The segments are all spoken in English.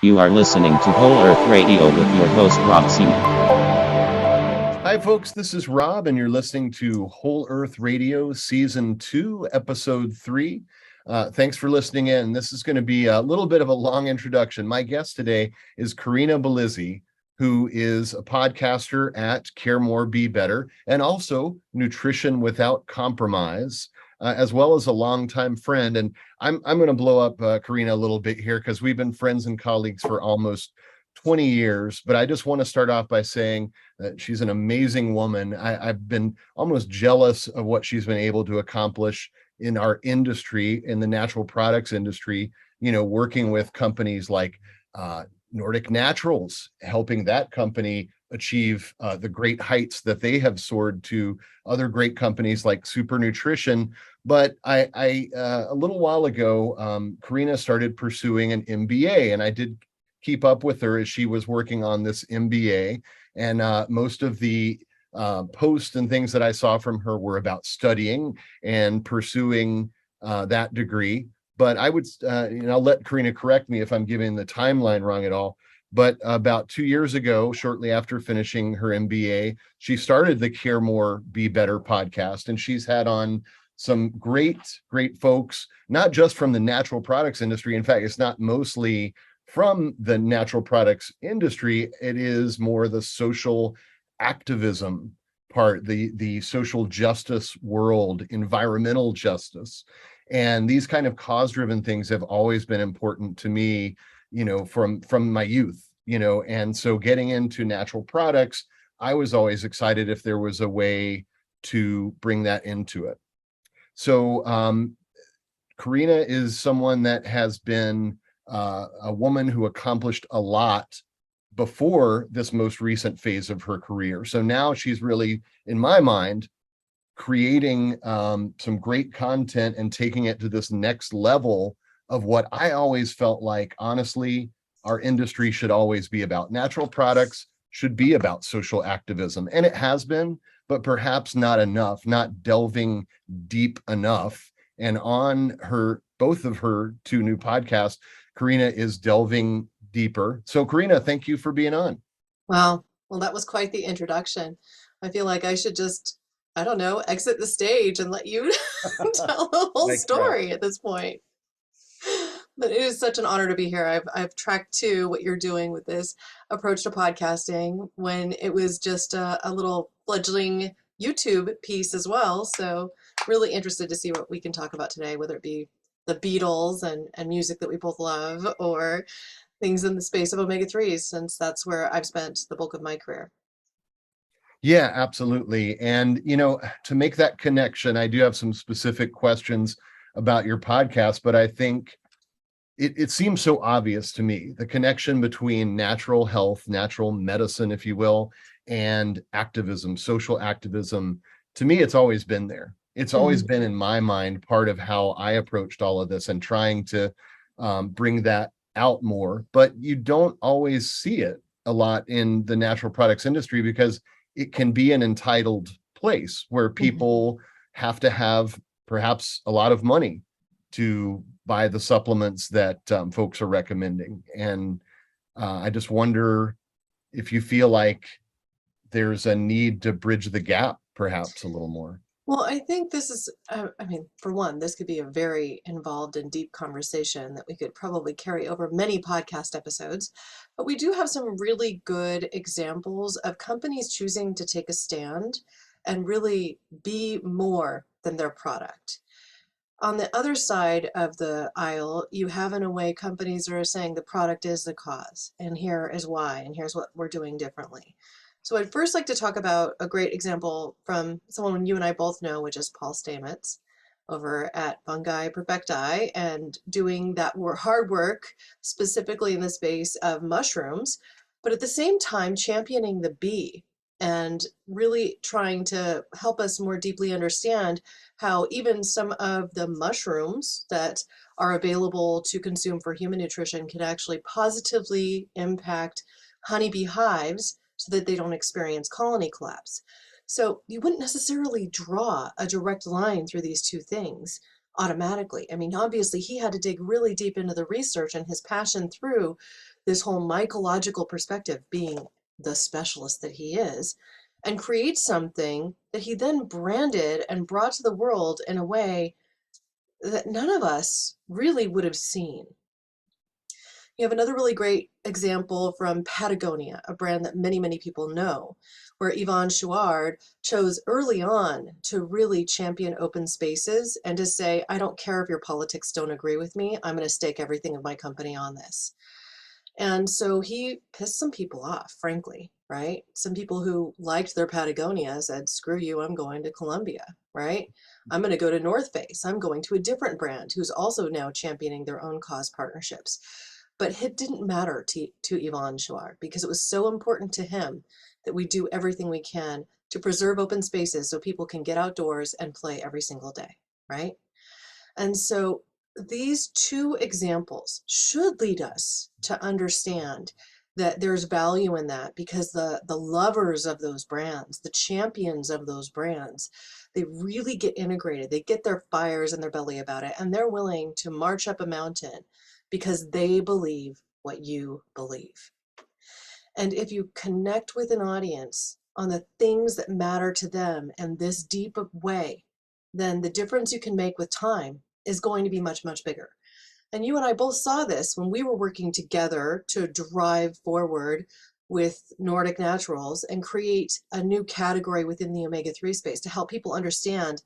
You are listening to Whole Earth Radio with your host, Rob Seaman. Hi, folks. This is Rob, and you're listening to Whole Earth Radio Season 2, Episode 3. Thanks for listening in. This is going to be a little bit of a long introduction. My guest today is Corinna Bellizzi, who is a podcaster at Care More, Be Better, and also Nutrition Without Compromise, as well as a longtime friend. And I'm going to blow up Corinna a little bit here because we've been friends and colleagues for almost 20 years. But I just want to start off by saying that she's an amazing woman. I've been almost jealous of what she's been able to accomplish in our industry, in the natural products industry, working with companies like Nordic Naturals, helping that company achieve the great heights that they have soared to, other great companies like Super Nutrition. But I a little while ago, Karina started pursuing an MBA, and I did keep up with her as she was working on this MBA. And most of the posts and things that I saw from her were about studying and pursuing that degree. But I would, I'll let Karina correct me if I'm giving the timeline wrong at all. But about 2 years ago, shortly after finishing her MBA, she started the Care More, Be Better podcast. And she's had on some great folks, not just from the natural products industry. In fact, it's not mostly from the natural products industry. It is more the social activism part, the social justice world, environmental justice. And these kind of cause-driven things have always been important to me, from my youth, and so getting into natural products, I was always excited if there was a way to bring that into it. So Karina is someone that has been a woman who accomplished a lot before this most recent phase of her career. So now she's really, in my mind, creating some great content and taking it to this next level of what I always felt like, honestly, our industry should always be about. Natural products should be about social activism. And it has been, but perhaps not enough, not delving deep enough. And on both of her two new podcasts, Karina is delving deeper. So Karina, thank you for being on. Wow. Well, that was quite the introduction. I feel like I should just, I don't know, exit the stage and let you tell the whole story at this point. But it is such an honor to be here. I've tracked too what you're doing with this approach to podcasting when it was just a little fledgling YouTube piece as well. So really interested to see what we can talk about today, whether it be the Beatles and music that we both love, or things in the space of omega-3s, since that's where I've spent the bulk of my career. Yeah, absolutely. And, to make that connection, I do have some specific questions about your podcast, but I think it seems so obvious to me, the connection between natural health, natural medicine, if you will, and activism, social activism. To me, it's always been there. It's always been, in my mind, part of how I approached all of this and trying to bring that out more. But you don't always see it a lot in the natural products industry because it can be an entitled place where people have to have perhaps a lot of money to buy the supplements that folks are recommending. And I just wonder if you feel like there's a need to bridge the gap perhaps a little more. Well, I think this is, for one, this could be a very involved and deep conversation that we could probably carry over many podcast episodes. But we do have some really good examples of companies choosing to take a stand and really be more than their product. On the other side of the aisle, you have, in a way, companies that are saying the product is the cause, and here is why, and here's what we're doing differently. So I'd first like to talk about a great example from someone you and I both know, which is Paul Stamets over at Fungi Perfecti, and doing that hard work specifically in the space of mushrooms, but at the same time championing the bee and really trying to help us more deeply understand how even some of the mushrooms that are available to consume for human nutrition can actually positively impact honeybee hives so that they don't experience colony collapse. So you wouldn't necessarily draw a direct line through these two things automatically. I mean, obviously he had to dig really deep into the research, and his passion through this whole mycological perspective, being the specialist that he is, and create something that he then branded and brought to the world in a way that none of us really would have seen. You have another really great example from Patagonia, a brand that many, many people know, where Yvon Chouinard chose early on to really champion open spaces and to say, I don't care if your politics don't agree with me, I'm going to stake everything of my company on this. And so he pissed some people off, frankly, right? Some people who liked their Patagonia said, screw you, I'm going to Colombia, right? I'm going to go to North Face. I'm going to a different brand who's also now championing their own cause partnerships. But it didn't matter to Yvon Chouinard because it was so important to him that we do everything we can to preserve open spaces so people can get outdoors and play every single day, right? And so these two examples should lead us to understand that there's value in that, because the lovers of those brands, the champions of those brands, they really get integrated. They get their fires in their belly about it, and they're willing to march up a mountain because they believe what you believe. And if you connect with an audience on the things that matter to them in this deep way, then the difference you can make with time is going to be much, much bigger. And you and I both saw this when we were working together to drive forward with Nordic Naturals and create a new category within the omega-3 space to help people understand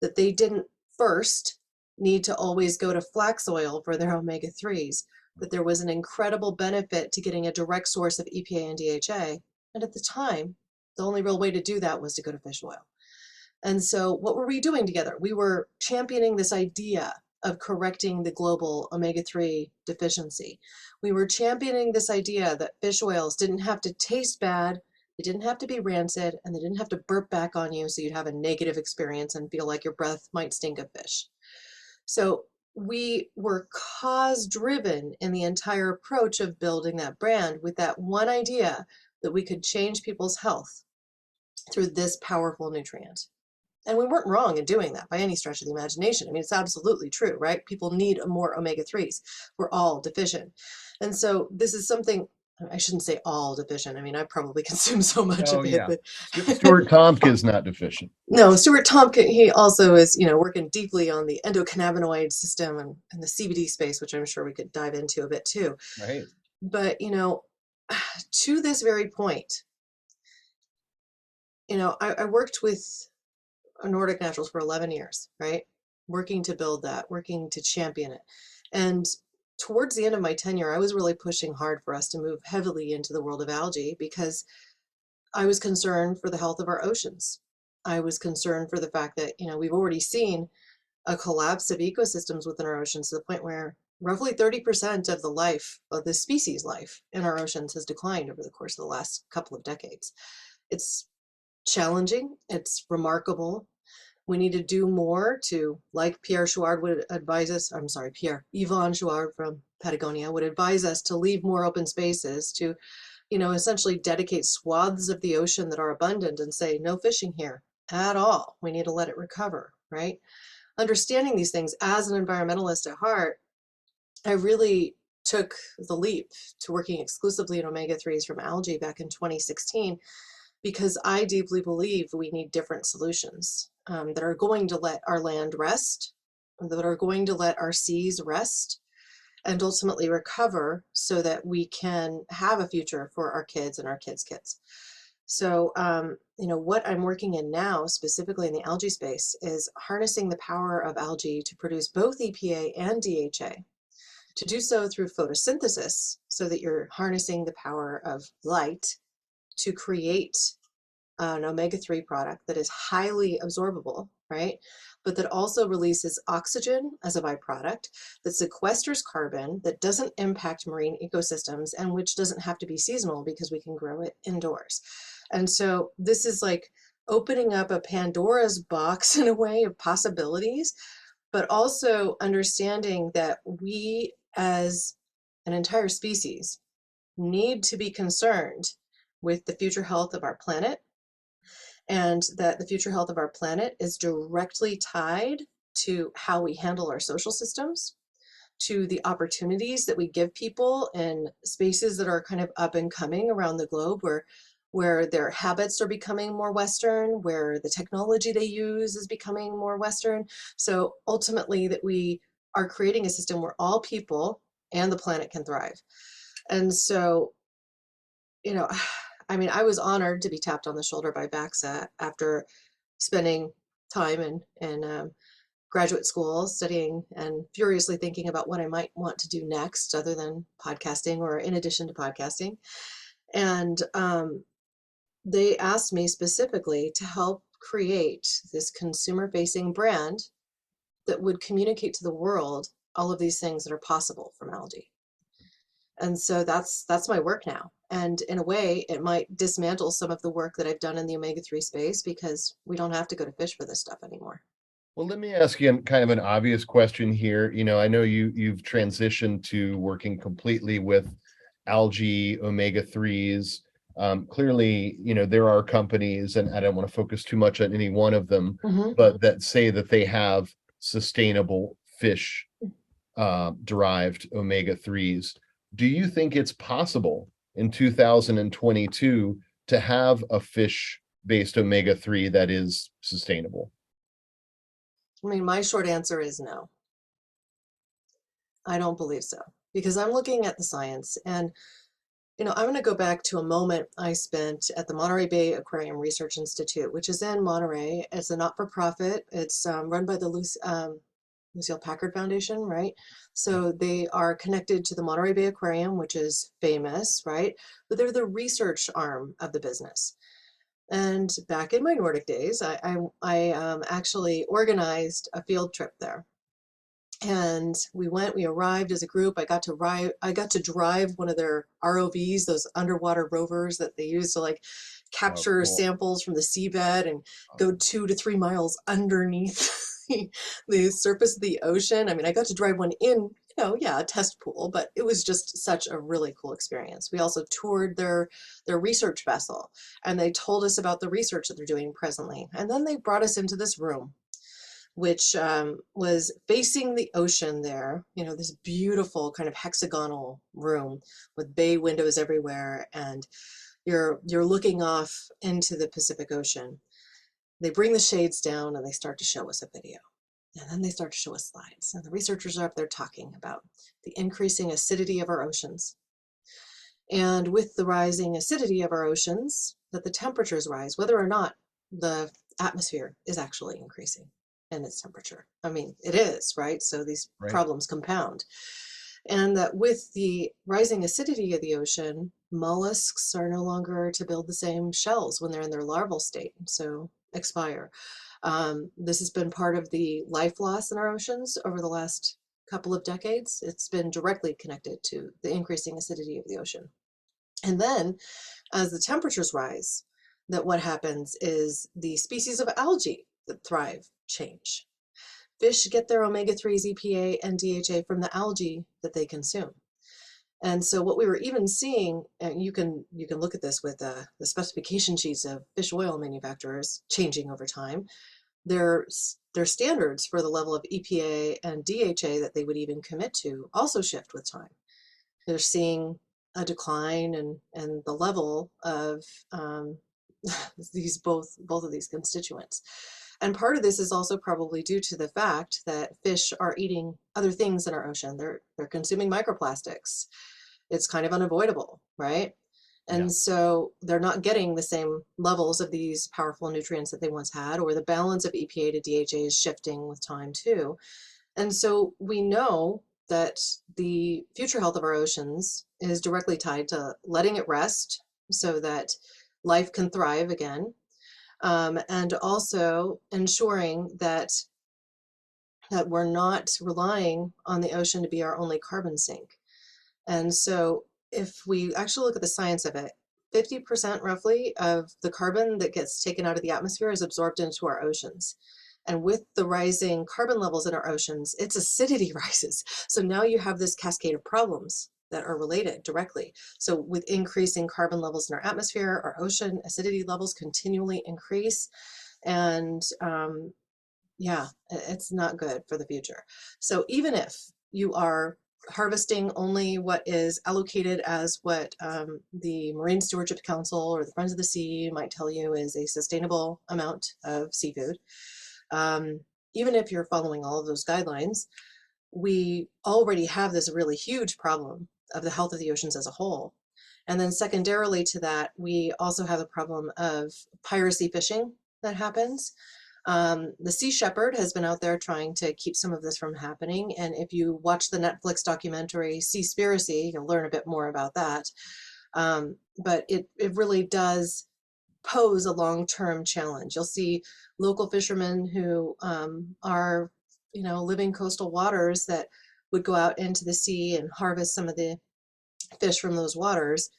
that they didn't first need to always go to flax oil for their omega-3s, that there was an incredible benefit to getting a direct source of EPA and DHA. And at the time, the only real way to do that was to go to fish oil. And so what were we doing together? We were championing this idea of correcting the global omega-3 deficiency. We were championing this idea that fish oils didn't have to taste bad, they didn't have to be rancid, and they didn't have to burp back on you so you'd have a negative experience and feel like your breath might stink of fish. So we were cause-driven in the entire approach of building that brand with that one idea that we could change people's health through this powerful nutrient. And we weren't wrong in doing that by any stretch of the imagination. I mean, it's absolutely true, right? People need more omega-3s. We're all deficient. And so this is something, I shouldn't say all deficient. I mean, I probably consume so much of it. But Stuart Tompkins not deficient. no, Stuart Tompkins, he also is, working deeply on the endocannabinoid system and the CBD space, which I'm sure we could dive into a bit too. Right. But, to this very point, I worked with Nordic Naturals for 11 years, right? Working to build that, working to champion it. And towards the end of my tenure, I was really pushing hard for us to move heavily into the world of algae because I was concerned for the health of our oceans. I was concerned for the fact that, we've already seen a collapse of ecosystems within our oceans to the point where roughly 30% of the life, of the species life in our oceans has declined over the course of the last couple of decades. It's challenging. It's remarkable. We need to do more to, like Yvon Chouinard from Patagonia would advise us to leave more open spaces, to, essentially dedicate swaths of the ocean that are abundant and say, no fishing here at all. We need to let it recover, right? Understanding these things as an environmentalist at heart, I really took the leap to working exclusively in omega-3s from algae back in 2016, because I deeply believe we need different solutions that are going to let our land rest, that are going to let our seas rest, and ultimately recover so that we can have a future for our kids and our kids' kids. So, what I'm working in now, specifically in the algae space, is harnessing the power of algae to produce both EPA and DHA. To do so through photosynthesis, so that you're harnessing the power of light to create an omega-3 product that is highly absorbable, right? But that also releases oxygen as a byproduct, that sequesters carbon, that doesn't impact marine ecosystems, and which doesn't have to be seasonal because we can grow it indoors. And so this is like opening up a Pandora's box in a way of possibilities, but also understanding that we as an entire species need to be concerned with the future health of our planet, and that the future health of our planet is directly tied to how we handle our social systems, to the opportunities that we give people in spaces that are kind of up and coming around the globe, where their habits are becoming more Western, where the technology they use is becoming more Western. So ultimately that we are creating a system where all people and the planet can thrive. And so, you know, I mean, I was honored to be tapped on the shoulder by BAXA after spending time in graduate school studying and furiously thinking about what I might want to do next other than podcasting or in addition to podcasting. And they asked me specifically to help create this consumer-facing brand that would communicate to the world all of these things that are possible from algae. And so that's my work now. And in a way, it might dismantle some of the work that I've done in the omega-3 space because we don't have to go to fish for this stuff anymore. Well, let me ask you kind of an obvious question here. I know you've transitioned to working completely with algae, omega-3s. Clearly, there are companies, and I don't want to focus too much on any one of them, but that say that they have sustainable fish derived omega-3s. Do you think it's possible in 2022 to have a fish-based omega-3 that is sustainable? I mean, my short answer is no. I don't believe so, because I'm looking at the science, and I'm going to go back to a moment I spent at the Monterey Bay Aquarium Research Institute, which is in Monterey. It's a not-for-profit. It's run by the Lucille Packard Foundation, right? So they are connected to the Monterey Bay Aquarium, which is famous, right? But they're the research arm of the business. And back in my Nordic days, I actually organized a field trip there. And we arrived as a group. I got to drive one of their ROVs, those underwater rovers that they use to capture samples from the seabed and go 2 to 3 miles underneath the surface of the ocean. I mean, I got to drive one in, a test pool, but it was just such a really cool experience. We also toured their research vessel, and they told us about the research that they're doing presently. And then they brought us into this room, which was facing the ocean there, this beautiful kind of hexagonal room with bay windows everywhere, and you're looking off into the Pacific Ocean. They bring the shades down and they start to show us a video. And then they start to show us slides. And the researchers are up there talking about the increasing acidity of our oceans. And with the rising acidity of our oceans, that the temperatures rise, whether or not the atmosphere is actually increasing in its temperature. I mean, it is, right? So these problems compound. And that with the rising acidity of the ocean, mollusks are no longer to build the same shells when they're in their larval state, so expire. This has been part of the life loss in our oceans over the last couple of decades. It's been directly connected to the increasing acidity of the ocean. And then as the temperatures rise, that what happens is the species of algae that thrive change. Fish get their omega-3s, EPA, and DHA from the algae that they consume. And so what we were even seeing, and you can look at this with the specification sheets of fish oil manufacturers changing over time, their standards for the level of EPA and DHA that they would even commit to also shift with time. They're seeing a decline in the level of both of these constituents. And part of this is also probably due to the fact that fish are eating other things in our ocean. They're consuming microplastics. It's kind of unavoidable, right? And so they're not getting the same levels of these powerful nutrients that they once had, or the balance of EPA to DHA is shifting with time too. And so we know that the future health of our oceans is directly tied to letting it rest so that life can thrive again. And also ensuring that we're not relying on the ocean to be our only carbon sink. And so if we actually look at the science of it, 50% roughly of the carbon that gets taken out of the atmosphere is absorbed into our oceans. And with the rising carbon levels in our oceans, its acidity rises. So now you have this cascade of problems that are related directly. So with increasing carbon levels in our atmosphere, our ocean acidity levels continually increase. And it's not good for the future. So even if you are harvesting only what is allocated as what the Marine Stewardship Council or the Friends of the Sea might tell you is a sustainable amount of seafood. Even if you're following all of those guidelines, we already have this really huge problem of the health of the oceans as a whole. And then secondarily to that, we also have a problem of piracy fishing that happens. The Sea Shepherd has been out there trying to keep some of this from happening. And if you watch the Netflix documentary Seaspiracy, you'll learn a bit more about that. But it really does pose a long-term challenge. You'll see local fishermen who are, living coastal waters that would go out into the sea and harvest some of the fish from those waters,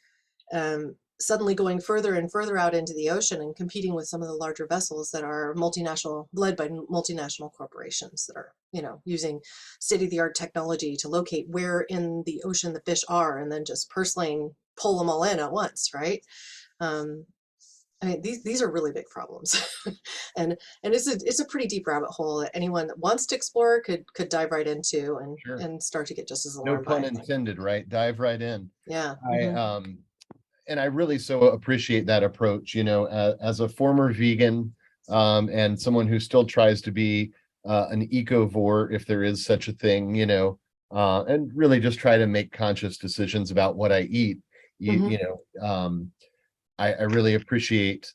suddenly going further and further out into the ocean and competing with some of the larger vessels that are led by multinational corporations that are, using state-of-the-art technology to locate where in the ocean the fish are and then just purse lane pull them all in at once, right? I mean, these are really big problems, and it's a pretty deep rabbit hole that anyone that wants to explore could dive right into and Sure. and start to get just as No alarmed by pun it. intended, right? Dive right in. Yeah. And I really so appreciate that approach, as a former vegan, and someone who still tries to be an ecovore, if there is such a thing, and really just try to make conscious decisions about what I eat. I really appreciate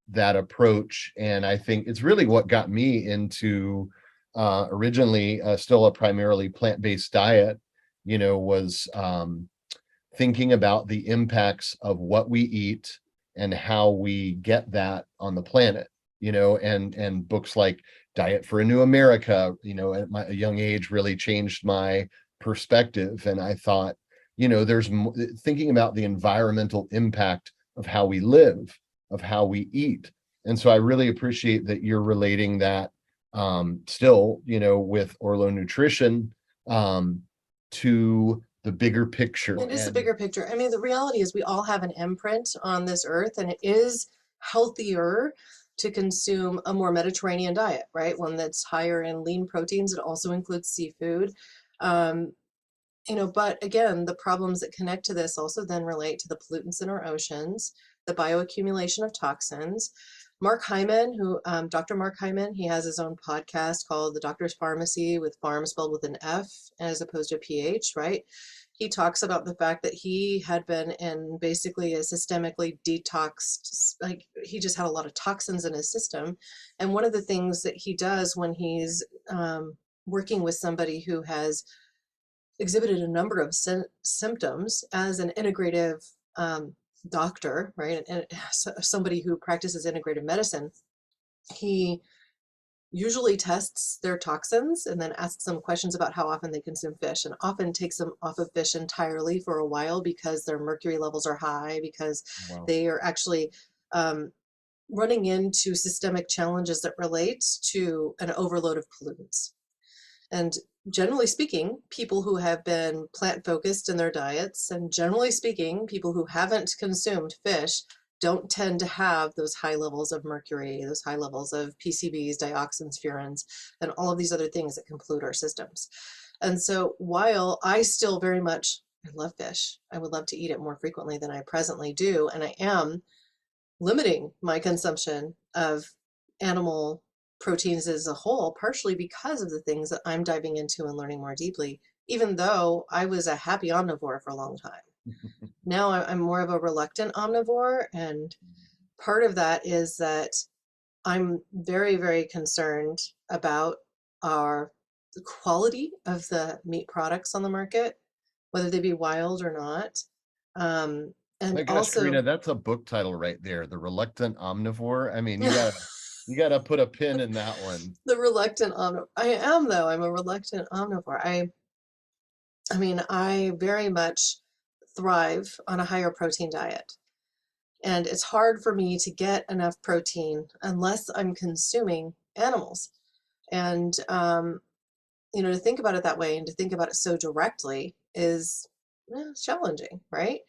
that approach. And I think it's really what got me into originally still a primarily plant-based diet, was thinking about the impacts of what we eat and how we get that on the planet, and books like Diet for a New America, at a young age really changed my perspective. And I thought, there's thinking about the environmental impact of how we live, of how we eat. And so I really appreciate that you're relating that still, with Örlö Nutrition to the bigger picture. It is a bigger picture. I mean, the reality is we all have an imprint on this earth, and it is healthier to consume a more Mediterranean diet, right? One that's higher in lean proteins. It also includes seafood. But again, the problems that connect to this also then relate to the pollutants in our oceans, the bioaccumulation of toxins. Dr. Mark Hyman, he has his own podcast called The Doctor's Pharmacy, with farm spelled with an F as opposed to a PH, right? He talks about the fact that he had been in basically a systemically detoxed, like he just had a lot of toxins in his system. And one of the things that he does when he's working with somebody who has exhibited a number of symptoms as an integrative doctor, right? And somebody who practices integrative medicine, he usually tests their toxins and then asks them questions about how often they consume fish, and often takes them off of fish entirely for a while because their mercury levels are high, because they are actually running into systemic challenges that relate to an overload of pollutants. And generally speaking, people who have been plant-focused in their diets, and generally speaking, people who haven't consumed fish, don't tend to have those high levels of mercury, those high levels of PCBs, dioxins, furans, and all of these other things that can pollute our systems. And so while I still very much, I love fish, I would love to eat it more frequently than I presently do, and I am limiting my consumption of animal proteins as a whole, partially because of the things that I'm diving into and learning more deeply, even though I was a happy omnivore for a long time. Now I'm more of a reluctant omnivore, and part of that is that I'm very, very concerned about the quality of the meat products on the market, whether they be wild or not. And my gosh, also, Karina, that's a book title right there, The Reluctant Omnivore. I mean, you gotta put a pin in that one. The reluctant omnivore. I am, though. I'm a reluctant omnivore. I mean, I very much thrive on a higher protein diet. And it's hard for me to get enough protein unless I'm consuming animals. And, to think about it that way and to think about it so directly is challenging, right?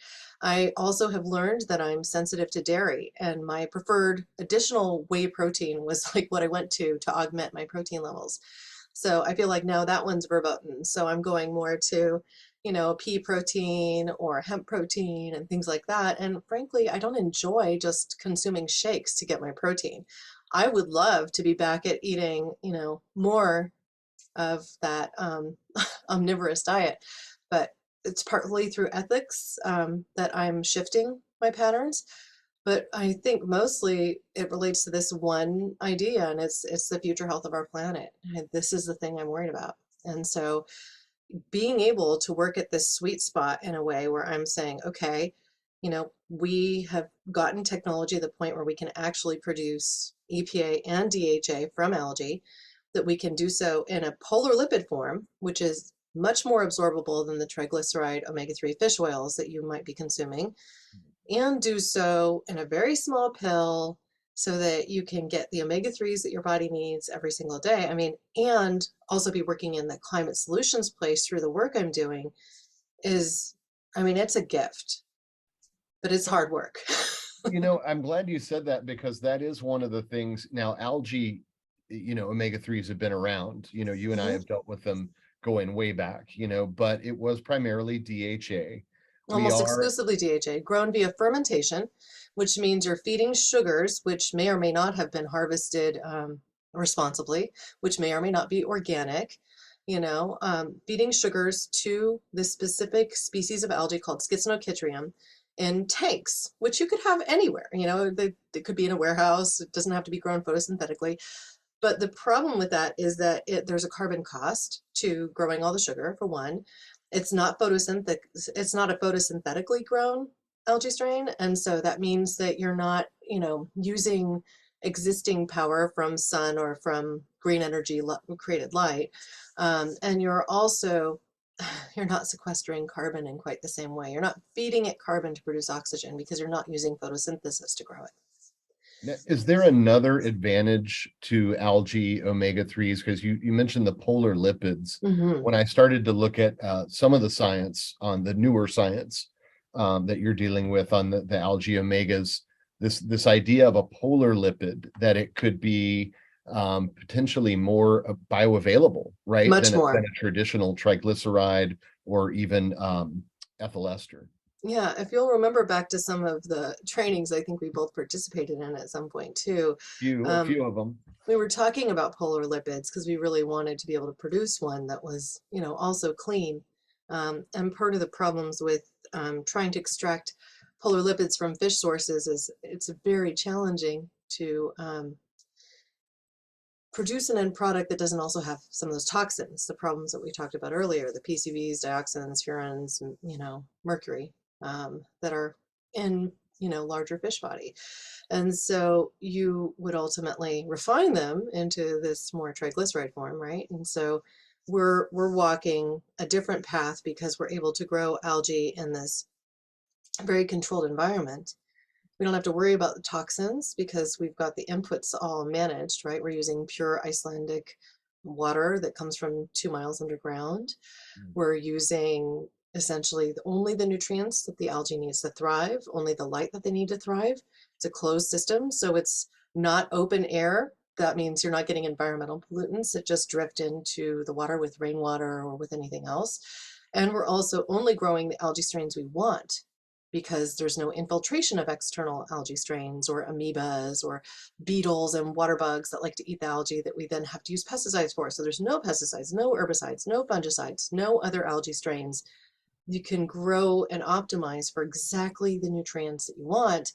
I also have learned that I'm sensitive to dairy, and my preferred additional whey protein was like what I went to augment my protein levels. So I feel like now that one's verboten. So I'm going more to, pea protein or hemp protein and things like that. And frankly, I don't enjoy just consuming shakes to get my protein. I would love to be back at eating, more of that omnivorous diet, but it's partly through ethics that I'm shifting my patterns. But I think mostly it relates to this one idea, and it's the future health of our planet. And this is the thing I'm worried about. And so being able to work at this sweet spot in a way where I'm saying, okay, we have gotten technology to the point where we can actually produce EPA and DHA from algae, that we can do so in a polar lipid form, which is much more absorbable than the triglyceride omega-3 fish oils that you might be consuming, and do so in a very small pill so that you can get the omega-3s that your body needs every single day. I mean, and also be working in the climate solutions place through the work I'm doing it's a gift, but it's hard work. I'm glad you said that, because that is one of the things. Now, algae, omega-3s have been around, you and I have dealt with them going way back, but it was primarily DHA. Almost exclusively DHA, grown via fermentation, which means you're feeding sugars, which may or may not have been harvested responsibly, which may or may not be organic, feeding sugars to this specific species of algae called Schizonochytrium in tanks, which you could have anywhere. It could be in a warehouse. It doesn't have to be grown photosynthetically. But the problem with that is that there's a carbon cost to growing all the sugar, for one. It's not photosynthetic. It's not a photosynthetically grown algae strain, and so that means that you're not, using existing power from sun or from green energy created light, and you're not sequestering carbon in quite the same way. You're not feeding it carbon to produce oxygen because you're not using photosynthesis to grow it. Now, is there another advantage to algae omega-3s? Because you mentioned the polar lipids. When I started to look at some of the science, on the newer science that you're dealing with on the algae omegas, this idea of a polar lipid, that it could be potentially more bioavailable, right? Much more than a traditional triglyceride or even ethyl ester. Yeah, if you'll remember back to some of the trainings I think we both participated in at some point too. A few of them. We were talking about polar lipids because we really wanted to be able to produce one that was, also clean. And part of the problems with trying to extract polar lipids from fish sources is it's very challenging to produce an end product that doesn't also have some of those toxins, the problems that we talked about earlier, the PCBs, dioxins, furans, mercury, that are in, larger fish body. And so you would ultimately refine them into this more triglyceride form, right? And so we're walking a different path because we're able to grow algae in this very controlled environment. We don't have to worry about the toxins because we've got the inputs all managed, right? We're using pure Icelandic water that comes from 2 miles underground. We're using essentially only the nutrients that the algae needs to thrive, only the light that they need to thrive. It's a closed system, so it's not open air. That means you're not getting environmental pollutants that just drift into the water with rainwater or with anything else. And we're also only growing the algae strains we want, because there's no infiltration of external algae strains or amoebas or beetles and water bugs that like to eat the algae that we then have to use pesticides for. So there's no pesticides, no herbicides, no fungicides, no other algae strains. You can grow and optimize for exactly the nutrients that you want.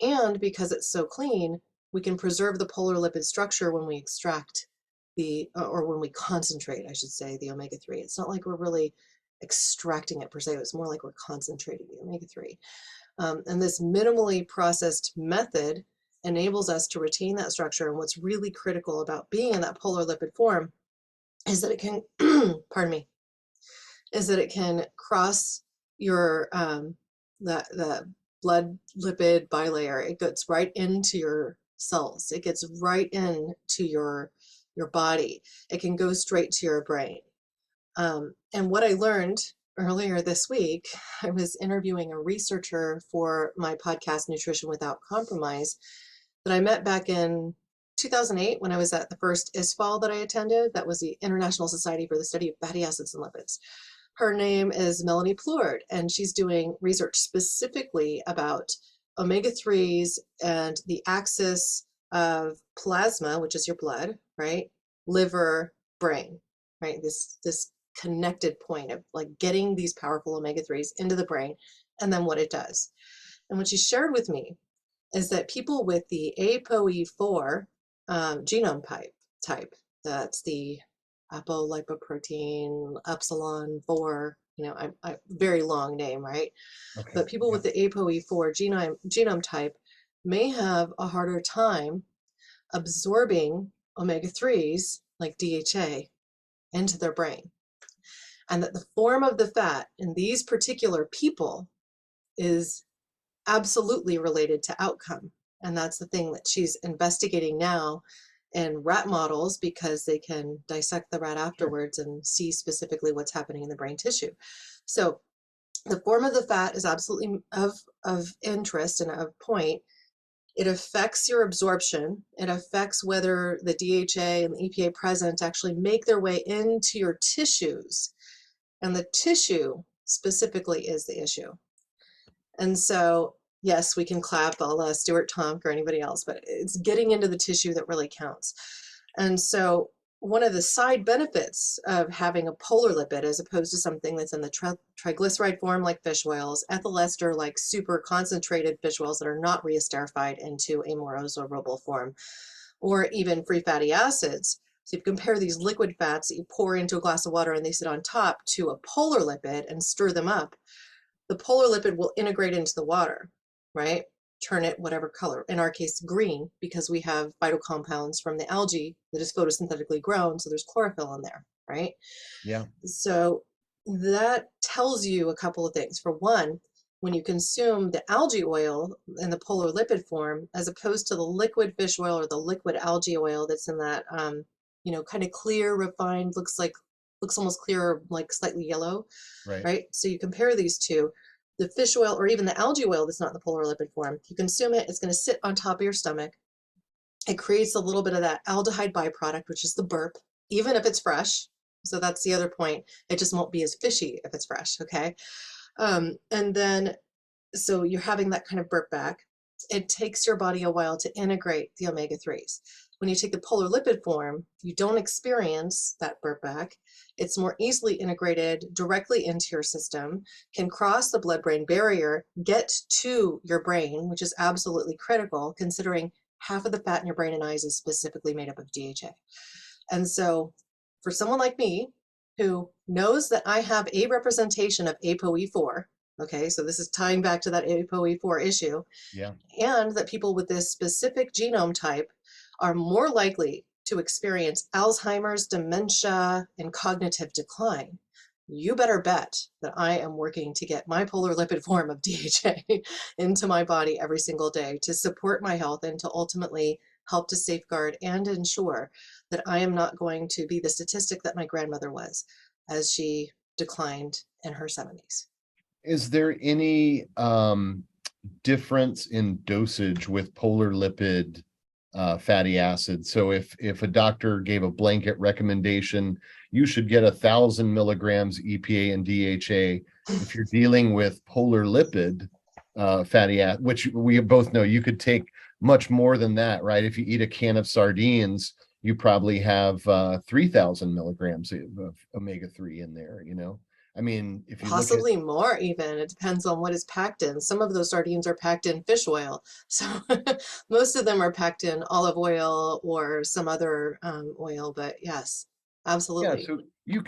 And because it's so clean, we can preserve the polar lipid structure when we extract or when we concentrate, I should say, the omega-3. It's not like we're really extracting it per se. It's more like we're concentrating the omega-3. And this minimally processed method enables us to retain that structure. And what's really critical about being in that polar lipid form is that it can, pardon me, is that it can cross your the blood lipid bilayer. It gets right into your cells. It gets right into your body. It can go straight to your brain. And what I learned earlier this week, I was interviewing a researcher for my podcast, Nutrition Without Compromise, that I met back in 2008, when I was at the first ISFAL that I attended, that was the International Society for the Study of Fatty Acids and Lipids. Her name is Melanie Plourde, and she's doing research specifically about omega-3s and the axis of plasma, which is your blood, right? Liver, brain, right? This connected point of like getting these powerful omega-3s into the brain and then what it does. And what she shared with me is that people with the ApoE4 genome type, that's the apolipoprotein epsilon 4, very long name, right? Okay. But people with the ApoE4 genome type may have a harder time absorbing omega-3s like DHA into their brain. And that the form of the fat in these particular people is absolutely related to outcome. And that's the thing that she's investigating now in rat models, because they can dissect the rat afterwards and see specifically what's happening in the brain tissue. So the form of the fat is absolutely of interest and of point. It affects your absorption. It affects whether the DHA and the EPA present actually make their way into your tissues. And the tissue specifically is the issue. And so, yes, we can clap a la Stuart Tomk or anybody else, but it's getting into the tissue that really counts. And so one of the side benefits of having a polar lipid as opposed to something that's in the triglyceride form like fish oils, ethyl ester like super concentrated fish oils that are not reesterified into a more absorbable form, or even free fatty acids. So if you compare these liquid fats that you pour into a glass of water and they sit on top to a polar lipid and stir them up, the polar lipid will integrate into the water, right? Turn it whatever color, in our case, green, because we have phytocompounds from the algae that is photosynthetically grown, so there's chlorophyll in there, right? Yeah. So that tells you a couple of things. For one, when you consume the algae oil in the polar lipid form, as opposed to the liquid fish oil or the liquid algae oil that's in that, kind of clear, refined, looks almost clear, like slightly yellow, right? So you compare these two, the fish oil or even the algae oil that's not in the polar lipid form, you consume it, it's going to sit on top of your stomach. It creates a little bit of that aldehyde byproduct, which is the burp, even if it's fresh. So that's the other point. It just won't be as fishy if it's fresh, okay? And then, so you're having that kind of burp back. It takes your body a while to integrate the omega-3s. When you take the polar lipid form, you don't experience that burp back. It's more easily integrated directly into your system, can cross the blood-brain barrier, get to your brain, which is absolutely critical considering half of the fat in your brain and eyes is specifically made up of DHA. And so for someone like me who knows that I have a representation of ApoE4, okay, so this is tying back to that ApoE4 issue, and that people with this specific genome type are more likely to experience Alzheimer's, dementia, and cognitive decline, you better bet that I am working to get my polar lipid form of DHA into my body every single day to support my health and to ultimately help to safeguard and ensure that I am not going to be the statistic that my grandmother was as she declined in her 70s. Is there any difference in dosage with polar lipid fatty acids? So if a doctor gave a blanket recommendation, you should get 1,000 milligrams EPA and DHA. If you're dealing with polar lipid fatty acid, which we both know you could take much more than that, right? If you eat a can of sardines, you probably have 3,000 milligrams of omega-3 in there, I mean, if you possibly look at, more even, it depends on what is packed in. Some of those sardines are packed in fish oil. So most of them are packed in olive oil or some other oil, but yes, absolutely. so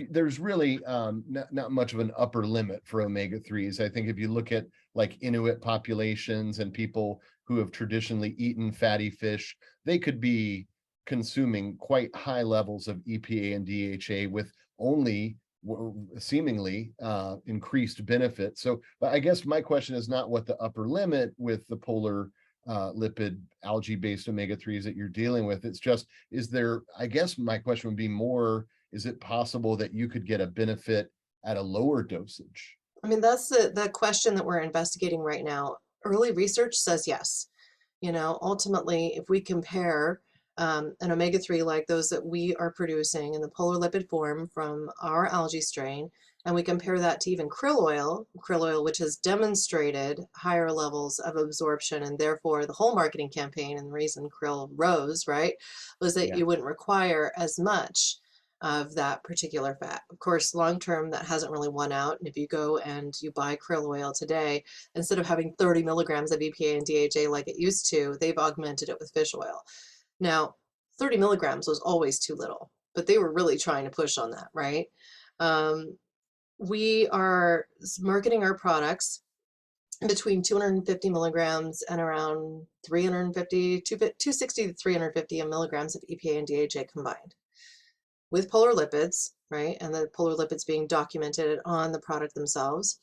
there's really not much of an upper limit for omega-3s. I think if you look at like Inuit populations and people who have traditionally eaten fatty fish, they could be consuming quite high levels of EPA and DHA with only seemingly increased benefit. So I guess my question is not what the upper limit with the polar lipid algae-based omega-3s that you're dealing with. It's just, I guess my question would be more, is it possible that you could get a benefit at a lower dosage? I mean, that's the question that we're investigating right now. Early research says yes. Ultimately, if we compare an omega-3 like those that we are producing in the polar lipid form from our algae strain, and we compare that to even krill oil, which has demonstrated higher levels of absorption, and therefore the whole marketing campaign and the reason krill rose, right, was that you wouldn't require as much of that particular fat. Of course, long term, that hasn't really won out. And if you go and you buy krill oil today, instead of having 30 milligrams of EPA and DHA like it used to, they've augmented it with fish oil. Now, 30 milligrams was always too little, but they were really trying to push on that, right? We are marketing our products between 250 milligrams and around 260 to 350 milligrams of EPA and DHA combined, with polar lipids, right? And the polar lipids being documented on the product themselves,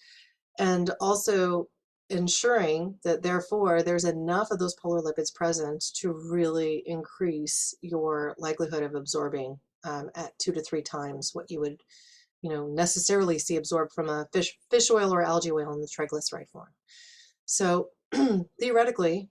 and also ensuring that therefore there's enough of those polar lipids present to really increase your likelihood of absorbing at 2 to 3 times what you would, necessarily see absorbed from a fish oil or algae oil in the triglyceride form. So theoretically,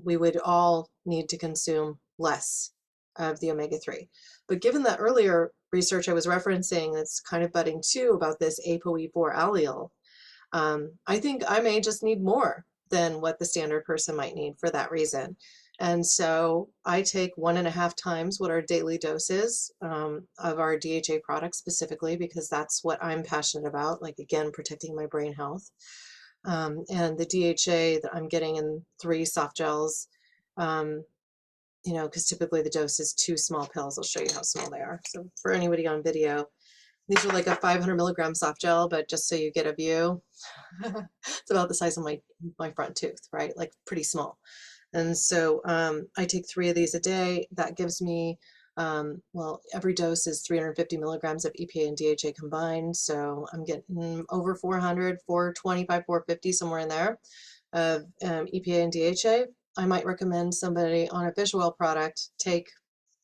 we would all need to consume less of the omega-3. But given that earlier research I was referencing that's kind of budding too about this ApoE4 allele, I think I may just need more than what the standard person might need for that reason. And so I take 1.5 times what our daily dose is of our DHA products specifically, because that's what I'm passionate about, like, again, protecting my brain health. And the DHA that I'm getting in 3 soft gels, because typically the dose is 2 small pills. I'll show you how small they are. So for anybody on video, these are like a 500 milligram soft gel, but just so you get a view, it's about the size of my front tooth, right? Like pretty small. And so I take 3 of these a day. That gives me, every dose is 350 milligrams of EPA and DHA combined. So I'm getting over 400, 425, 450, somewhere in there of EPA and DHA. I might recommend somebody on a fish oil product take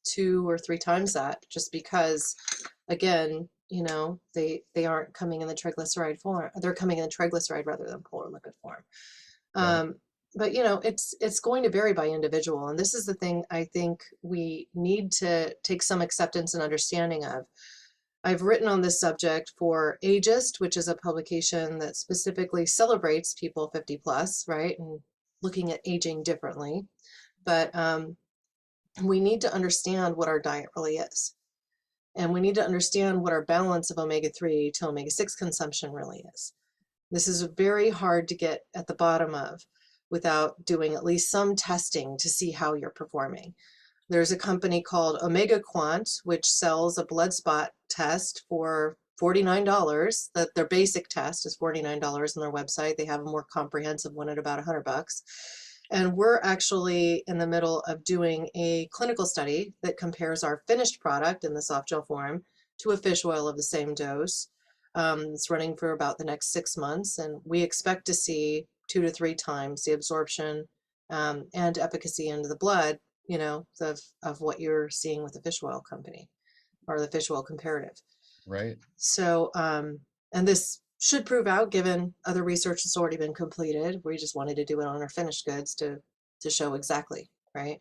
2 or 3 times that, just because, again, they aren't coming in the triglyceride form. They're coming in the triglyceride rather than polar lipid form. Right. But it's going to vary by individual, and this is the thing I think we need to take some acceptance and understanding of. I've written on this subject for Ageist, which is a publication that specifically celebrates people 50 plus, right, and looking at aging differently. But we need to understand what our diet really is. And we need to understand what our balance of omega-3 to omega-6 consumption really is. This is very hard to get at the bottom of without doing at least some testing to see how you're performing. There's a company called Omega Quant, which sells a blood spot test for $49. That their basic test is $49 on their website. They have a more comprehensive one at about $100. And we're actually in the middle of doing a clinical study that compares our finished product in the soft gel form to a fish oil of the same dose. It's running for about the next 6 months, and we expect to see 2 to 3 times the absorption and efficacy into the blood, of what you're seeing with the fish oil company or the fish oil comparative. Right. So, and this should prove out given other research that's already been completed. We just wanted to do it on our finished goods to show exactly, right?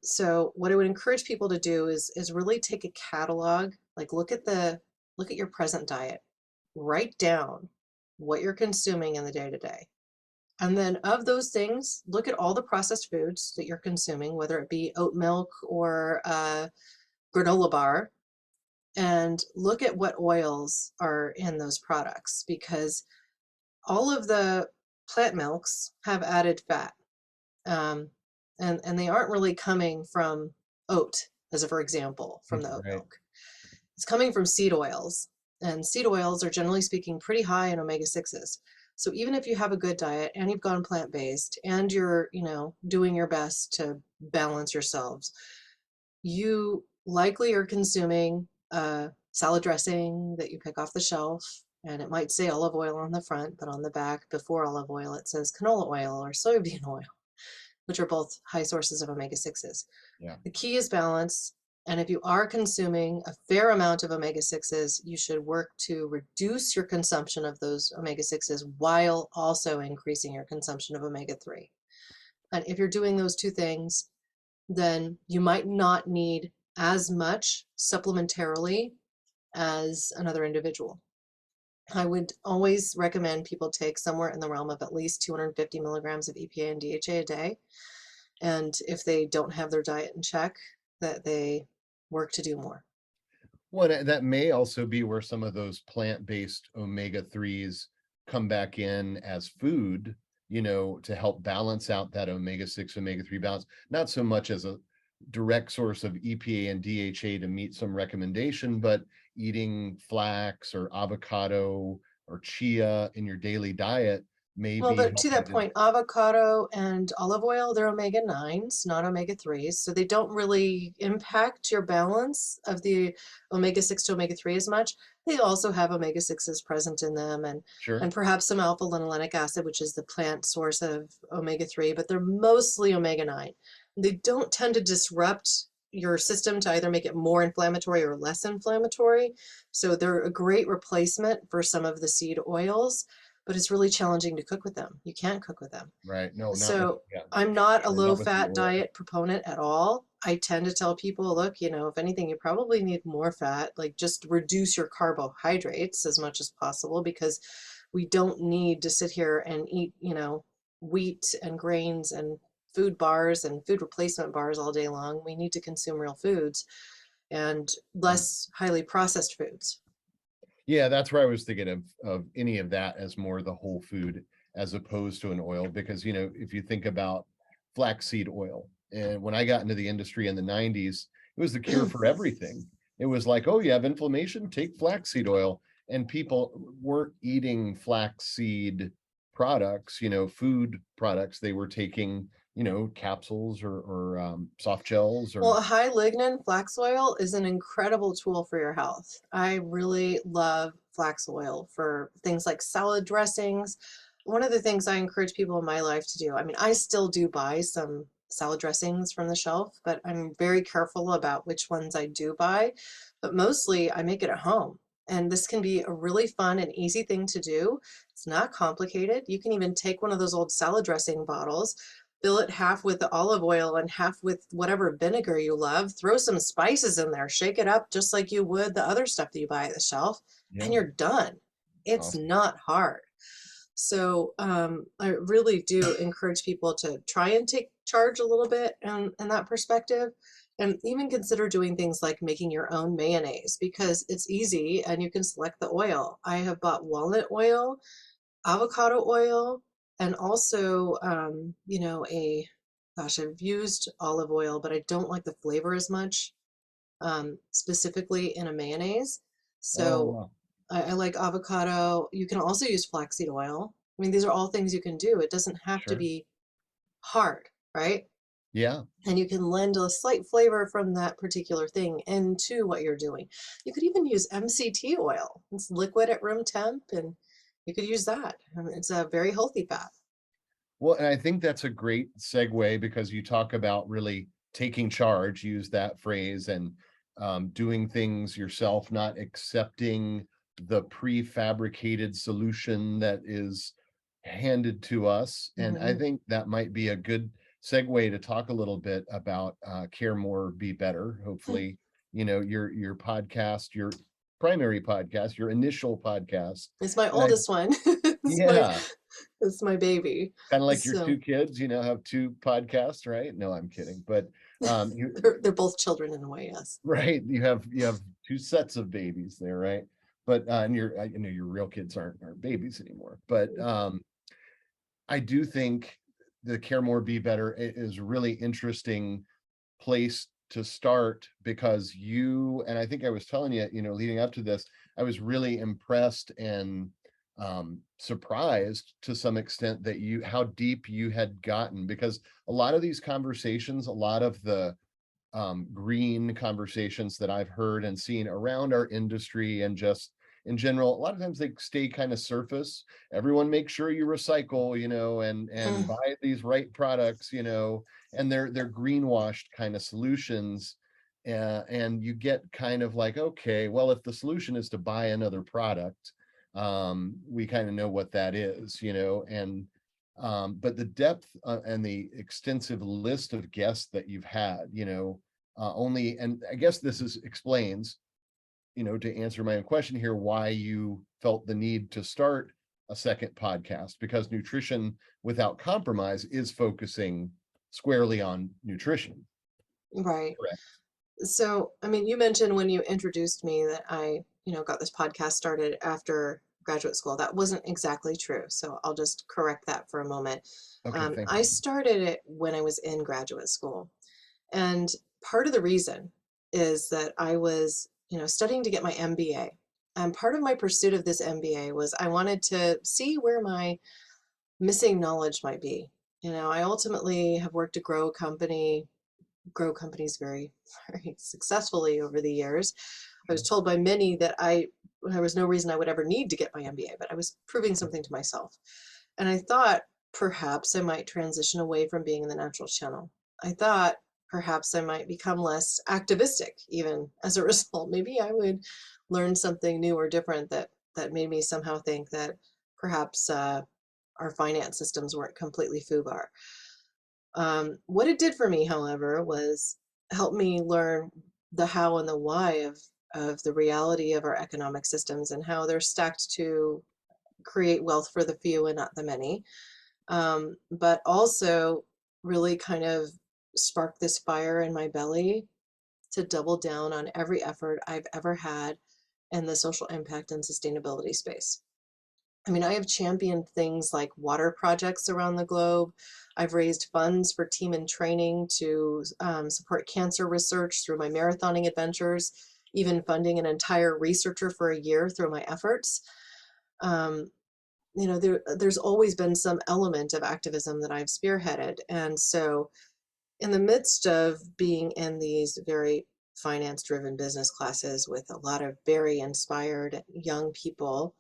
So what I would encourage people to do is really take a catalog, like look at your present diet, write down what you're consuming in the day-to-day. And then of those things, look at all the processed foods that you're consuming, whether it be oat milk or granola bar, and look at what oils are in those products, because all of the plant milks have added fat. And they aren't really coming from oat, as a for example, from the oat milk. It's coming from seed oils, and seed oils are generally speaking pretty high in omega-6s. So even if you have a good diet and you've gone plant-based and you're, doing your best to balance yourselves, you likely are consuming salad dressing that you pick off the shelf, and it might say olive oil on the front, but on the back before olive oil it says canola oil or soybean oil, which are both high sources of omega-6s. Yeah. The key is balance. And if you are consuming a fair amount of omega-6s, you should work to reduce your consumption of those omega-6s while also increasing your consumption of omega-3. And if you're doing those 2 things, then you might not need as much supplementarily as another individual. I would always recommend people take somewhere in the realm of at least 250 milligrams of EPA and DHA a day. And if they don't have their diet in check, that they work to do more. Well, that may also be where some of those plant-based omega-3s come back in as food, to help balance out that omega-6, omega-3 balance, not so much as a direct source of EPA and DHA to meet some recommendation, but eating flax or avocado or chia in your daily diet may Well, be but to that helping point, avocado and olive oil, they're omega-9s, not omega-3s. So they don't really impact your balance of the omega-6 to omega-3 as much. They also have omega-6s present in them Sure. and perhaps some alpha-linolenic acid, which is the plant source of omega-3, but they're mostly omega-9. They don't tend to disrupt your system to either make it more inflammatory or less inflammatory. So they're a great replacement for some of the seed oils, but it's really challenging to cook with them. You can't cook with them. Right. No, So I'm not a sure, low not with the fat oil. diet proponent at all. I tend to tell people, look, if anything, you probably need more fat, like just reduce your carbohydrates as much as possible, because we don't need to sit here and eat, wheat and grains and food bars and food replacement bars all day long. We need to consume real foods and less highly processed foods. Yeah, that's where I was thinking of any of that as more the whole food as opposed to an oil, because if you think about flaxseed oil, and when I got into the industry in the 90s, it was the cure for everything. It was like, oh, you have inflammation, take flaxseed oil. And people weren't eating flaxseed products, food products. They were taking, capsules or soft gels or Well, high lignin flax oil is an incredible tool for your health. I really love flax oil for things like salad dressings. One of the things I encourage people in my life to do, I mean, I still do buy some salad dressings from the shelf, but I'm very careful about which ones I do buy. But mostly I make it at home. And this can be a really fun and easy thing to do. It's not complicated. You can even take one of those old salad dressing bottles, fill it half with the olive oil and half with whatever vinegar you love, throw some spices in there, shake it up just like you would the other stuff that you buy at the shelf, and you're done. It's Awesome. not hard. So I really do encourage people to try and take charge a little bit in that perspective, and even consider doing things like making your own mayonnaise, because it's easy and you can select the oil. I have bought walnut oil, avocado oil, and also, I've used olive oil, but I don't like the flavor as much, specifically in a mayonnaise. Oh, So wow. I like avocado. You can also use flaxseed oil. I mean, these are all things you can do. It doesn't have to Sure. be hard, right? Yeah. And you can lend a slight flavor from that particular thing into what you're doing. You could even use MCT oil. It's liquid at room temp, and you could use that. I mean, it's a very healthy fat. Well, and I think that's a great segue, because you talk about really taking charge, use that phrase, and doing things yourself, not accepting the prefabricated solution that is handed to us. And I Mhm. think that might be a good segue to talk a little bit about Care More, Be Better. Hopefully, your podcast, your primary podcast, your initial podcast. It's my And I, oldest one. It's my yeah, it's my baby. kind of like your two So kids, have two podcasts, right? No, I'm kidding. But you they're both children in a way, yes. right, you have two sets of babies there, right? But and I know your real kids aren't babies anymore. But I do think the Care More Be Better is a really interesting place to start, because and I think I was telling you, leading up to this, I was really impressed and surprised to some extent that how deep you had gotten, because a lot of these conversations, a lot of the green conversations that I've heard and seen around our industry and just in general, a lot of times they stay kind of surface. Everyone make sure you recycle, and buy these right products, and they're greenwashed kind of solutions. And you get kind of like, okay, well, if the solution is to buy another product, we kind of know what that is, and But the depth and the extensive list of guests that you've had, and I guess explains, to answer my own question here, why you felt the need to start a second podcast, because Nutrition Without Compromise is focusing squarely on nutrition. Right. Correct. So, I mean, you mentioned when you introduced me that I, got this podcast started after graduate school. That wasn't exactly true. So I'll just correct that for a moment. Okay, thank I you. started it when I was in graduate school. And part of the reason is that I was, studying to get my MBA. And part of my pursuit of this MBA was I wanted to see where my missing knowledge might be. I ultimately have worked to grow companies very, very successfully over the years. I was told by many that there was no reason I would ever need to get my MBA, but I was proving something to myself. And I thought perhaps I might transition away from being in the natural channel. I thought perhaps I might become less activistic even as a result. Maybe I would learn something new or different that made me somehow think that perhaps our finance systems weren't completely FUBAR. What it did for me, however, was help me learn the how and the why of the reality of our economic systems and how they're stacked to create wealth for the few and not the many. But also really kind of sparked this fire in my belly to double down on every effort I've ever had in the social impact and sustainability space. I mean, I have championed things like water projects around the globe. I've raised funds for team in training to support cancer research through my marathoning adventures, even funding an entire researcher for a year through my efforts. There's always been some element of activism that I've spearheaded. And so in the midst of being in these very finance-driven business classes with a lot of very inspired young people,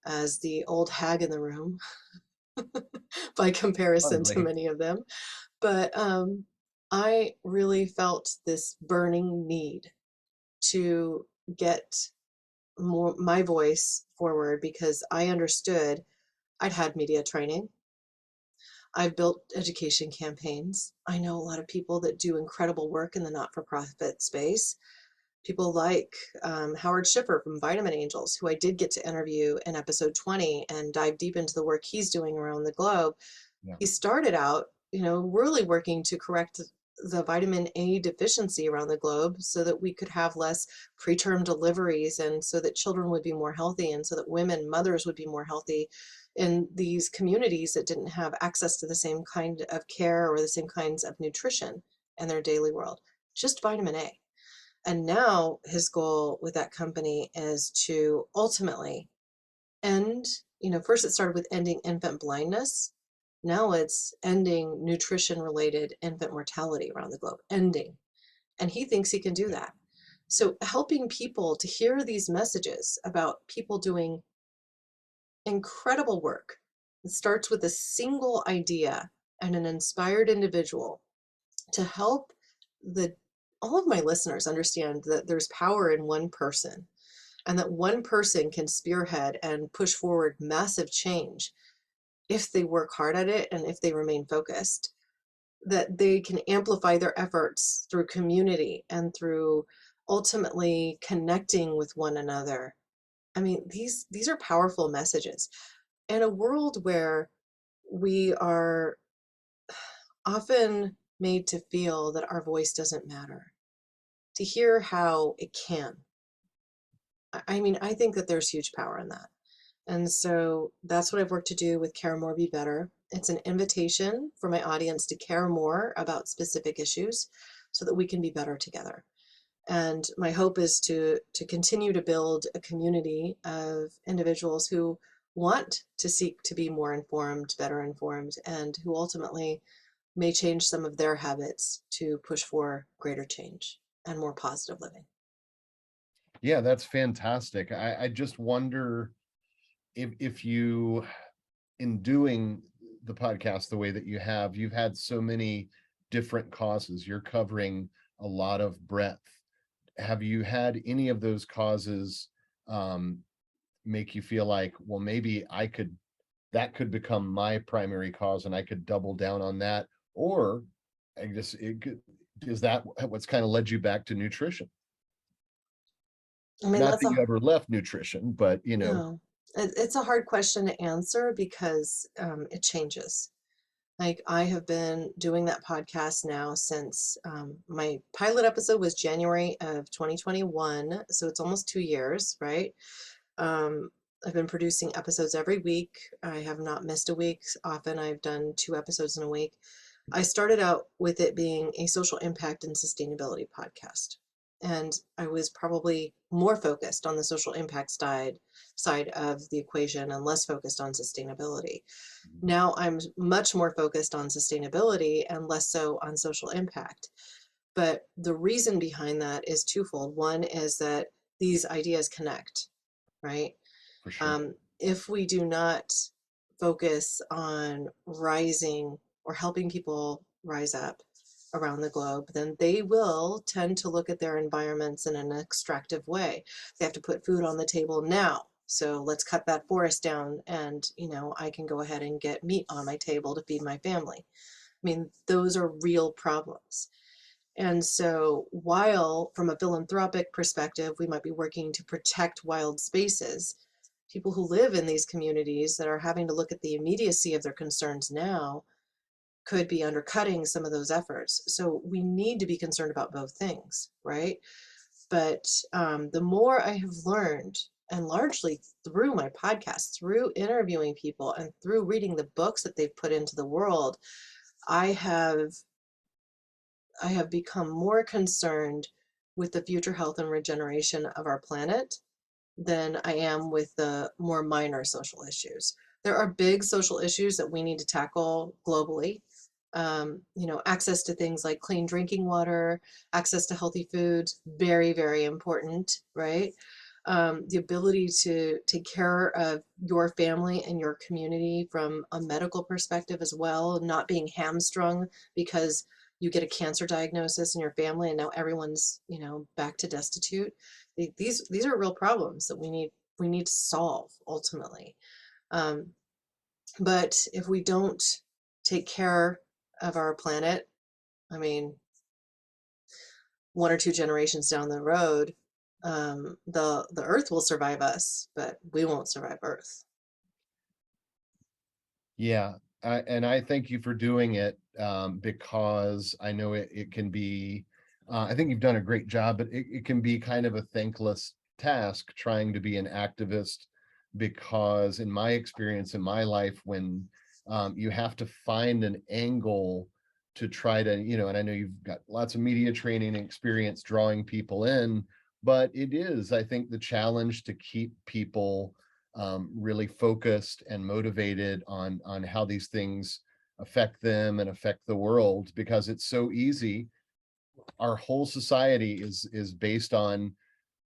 as the old hag in the room by comparison to many of them. But I really felt this burning need to get my voice forward because I understood I'd had media training. I've built education campaigns. I know a lot of people that do incredible work in the not-for-profit space. People like Howard Schiffer from Vitamin Angels, who I did get to interview in episode 20 and dive deep into the work he's doing around the globe. Yeah. He started out, really working to correct the vitamin A deficiency around the globe so that we could have less preterm deliveries and so that children would be more healthy and so that mothers would be more healthy in these communities that didn't have access to the same kind of care or the same kinds of nutrition in their daily world, just vitamin A. And now his goal with that company is to ultimately end, first it started with ending infant blindness. Now it's ending nutrition-related infant mortality around the globe, ending. And he thinks he can do that. So helping people to hear these messages about people doing incredible work. It starts with a single idea and an inspired individual to help all of my listeners understand that there's power in one person and that one person can spearhead and push forward massive change if they work hard at it and if they remain focused, that they can amplify their efforts through community and through ultimately connecting with one another. I mean, these are powerful messages. In a world where we are often made to feel that our voice doesn't matter, to hear how it can. I mean, I think that there's huge power in that. And so that's what I've worked to do with Care More, Be Better. It's an invitation for my audience to care more about specific issues so that we can be better together. And my hope is to continue to build a community of individuals who want to seek to be more informed, better informed, and who ultimately may change some of their habits to push for greater change and more positive living. Yeah, that's fantastic. I just wonder if you, in doing the podcast the way that you've had so many different causes. You're covering a lot of breadth. Have you had any of those causes make you feel like, well, maybe I could that could become my primary cause and I could double down on that. Or I guess is that what's kind of led you back to nutrition? I mean, Not that's that a you ever left nutrition, but no. It's a hard question to answer because it changes. Like I have been doing that podcast now since my pilot episode was January of 2021, so it's almost 2 years, right? Um, I've been producing episodes every week. I have not missed a week. Often I've done 2 episodes in a week. I started out with it being a social impact and sustainability podcast. And I was probably more focused on the social impact side of the equation and less focused on sustainability. Now I'm much more focused on sustainability and less so on social impact. But the reason behind that is twofold. One is that these ideas connect, right? for sure. If we do not focus on rising or helping people rise up around the globe, then they will tend to look at their environments in an extractive way. They have to put food on the table now. So let's cut that forest down and, I can go ahead and get meat on my table to feed my family. I mean, those are real problems. And so while from a philanthropic perspective, we might be working to protect wild spaces, people who live in these communities that are having to look at the immediacy of their concerns now could be undercutting some of those efforts. So we need to be concerned about both things, right? But the more I have learned, and largely through my podcast, through interviewing people, and through reading the books that they've put into the world, I have become more concerned with the future health and regeneration of our planet than I am with the more minor social issues. There are big social issues that we need to tackle globally. Access to things like clean drinking water, access to healthy foods, very, very important, right? The ability to take care of your family and your community from a medical perspective as well, not being hamstrung because you get a cancer diagnosis in your family and now everyone's, back to destitute. These are real problems that we need to solve ultimately. But if we don't take care of our planet, I mean, 1 or 2 generations down the road, the Earth will survive us, but we won't survive Earth. Yeah, and I thank you for doing it, because I know it can be, I think you've done a great job, but it can be kind of a thankless task trying to be an activist, because in my experience in my life, when you have to find an angle to try to, and I know you've got lots of media training and experience drawing people in, but it is, I think, the challenge to keep people really focused and motivated on how these things affect them and affect the world, because it's so easy. Our whole society is based on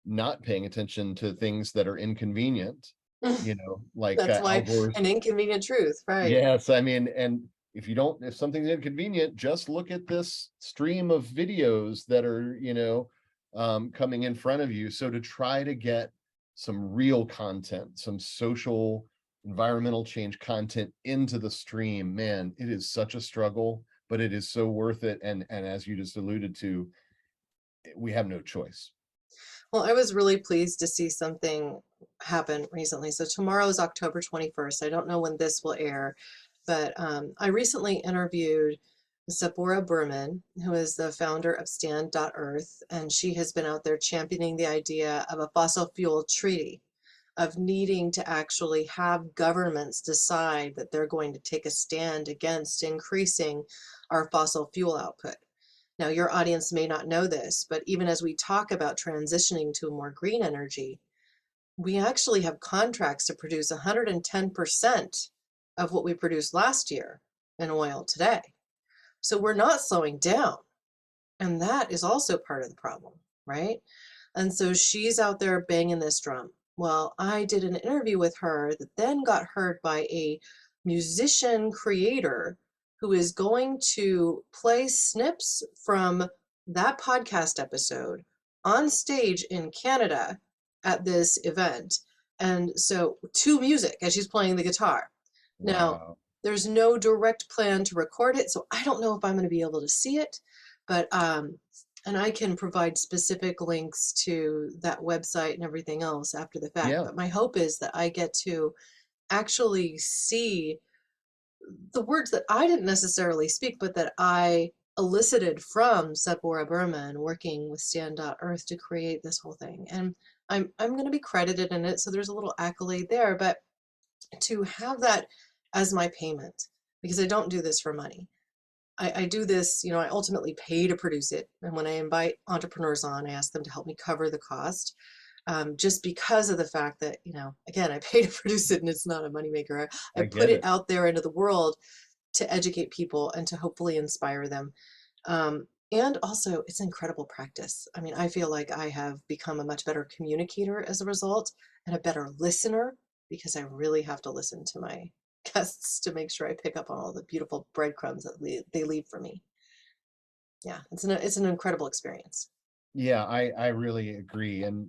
not paying attention to things that are inconvenient, like That's Al why Gore's. an inconvenient truth, right? Yes, I mean, and if something's inconvenient, just look at this stream of videos that are, coming in front of you. So to try to get some real content, some social, environmental change content into the stream, man, it is such a struggle, but it is so worth it. And as you just alluded to, we have no choice. Well, I was really pleased to see something happen recently. So tomorrow is October 21st. I don't know when this will air, but I recently interviewed Zipporah Berman, who is the founder of Stand.Earth, and she has been out there championing the idea of a fossil fuel treaty, of needing to actually have governments decide that they're going to take a stand against increasing our fossil fuel output. Now, your audience may not know this, but even as we talk about transitioning to a more green energy, we actually have contracts to produce 110% of what we produced last year in oil today. So we're not slowing down. And that is also part of the problem, right? And so she's out there banging this drum. Well, I did an interview with her that then got heard by a musician creator who is going to play snips from that podcast episode on stage in Canada at this event. And so to music as she's playing the guitar. Now, Wow. there's no direct plan to record it, so I don't know if I'm going to be able to see it, but and I can provide specific links to that website and everything else after the fact. Yeah, But my hope is that I get to actually see the words that I didn't necessarily speak, but that I elicited from Sephora Berman working with Stand.Earth to create this whole thing. And I'm going to be credited in it, so there's a little accolade there, but to have that as my payment, because I don't do this for money. I do this, I ultimately pay to produce it. And when I invite entrepreneurs on, I ask them to help me cover the cost. Just because of the fact that, again, I pay to produce it and it's not a moneymaker. I I put get it it. out there into the world to educate people and to hopefully inspire them. And also, it's incredible practice. I mean, I feel like I have become a much better communicator as a result and a better listener because I really have to listen to my guests to make sure I pick up on all the beautiful breadcrumbs that they leave for me. Yeah, it's an incredible experience. Yeah, I really agree. And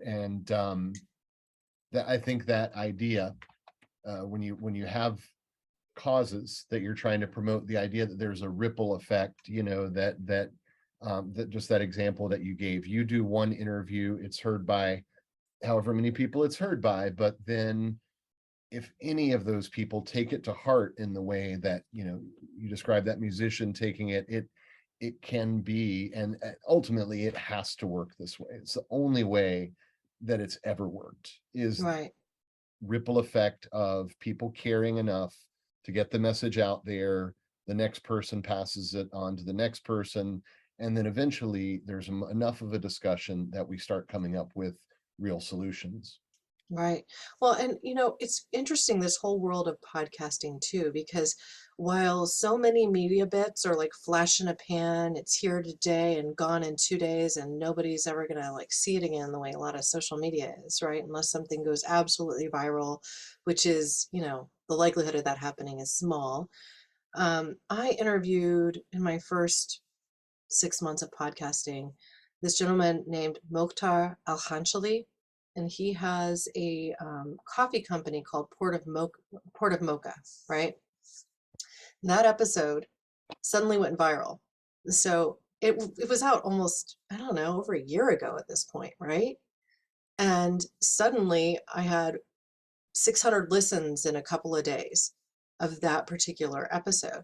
that I think that idea, when you have causes that you're trying to promote, the idea that there's a ripple effect, that just that example that you gave, you do one interview, it's heard by however many people it's heard by, but then if any of those people take it to heart in the way that you describe that musician taking it can be, and ultimately it has to work this way. It's the only way that it's ever worked, is Right. ripple effect of people caring enough to get the message out there. The next person passes it on to the next person, and then eventually there's enough of a discussion that we start coming up with real solutions. Right. Well, and it's interesting, this whole world of podcasting too, because while so many media bits are like flash in a pan, it's here today and gone in 2 days, and nobody's ever gonna like see it again the way a lot of social media is, right? Unless something goes absolutely viral, which is, the likelihood of that happening is small. I interviewed in my first 6 months of podcasting this gentleman named Mokhtar Al-Hanchali, and he has a coffee company called Port of Mocha, right? And that episode suddenly went viral. So it was out almost, I don't know, over a year ago at this point, right? And suddenly I had 600 listens in a couple of days of that particular episode.